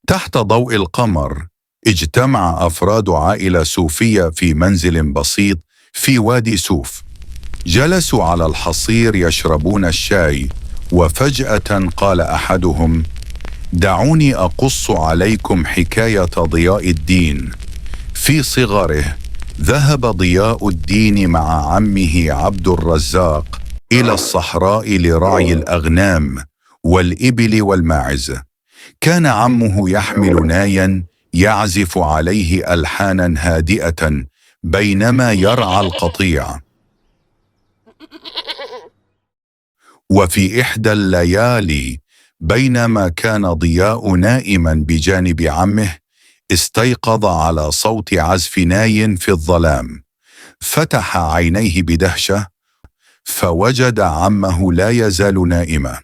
تحت ضوء القمر اجتمع أفراد عائلة سوفية في منزل بسيط في وادي سوف. جلسوا على الحصير يشربون الشاي، وفجأة قال أحدهم: دعوني أقص عليكم حكاية ضياء الدين. في صغره ذهب ضياء الدين مع عمه عبد الرزاق إلى الصحراء لرعي الأغنام والإبل والماعز. كان عمه يحمل نايا يعزف عليه ألحانا هادئة بينما يرعى القطيع. وفي إحدى الليالي بينما كان ضياء نائما بجانب عمه، استيقظ على صوت عزف ناي في الظلام. فتح عينيه بدهشة فوجد عمه لا يزال نائما.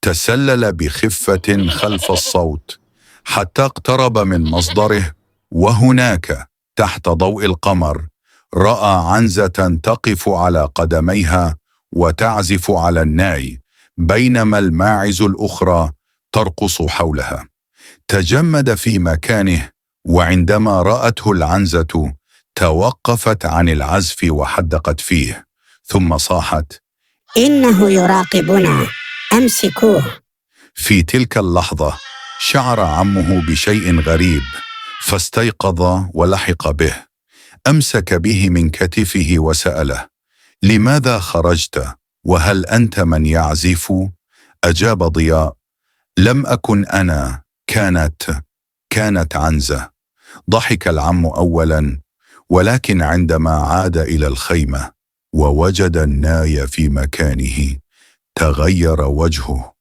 تسلل بخفة خلف الصوت حتى اقترب من مصدره، وهناك تحت ضوء القمر رأى عنزة تقف على قدميها وتعزف على الناي، بينما الماعز الأخرى ترقص حولها. تجمد في مكانه، وعندما رأته العنزة توقفت عن العزف وحدقت فيه، ثم صاحت: إنه يراقبنا، أمسكوه. في تلك اللحظة شعر عمه بشيء غريب، فاستيقظ ولحق به. أمسك به من كتفه وسأله: لماذا خرجت؟ وهل أنت من يعزف؟ أجاب ضياء: لم أكن أنا، كانت عنزة. ضحك العم أولا، ولكن عندما عاد إلى الخيمة ووجد الناي في مكانه تغير وجهه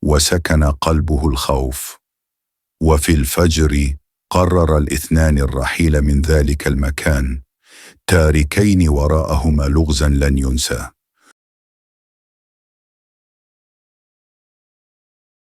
وسكن قلبه الخوف. وفي الفجر قرر الاثنان الرحيل من ذلك المكان، تاركين وراءهما لغزا لن ينسى.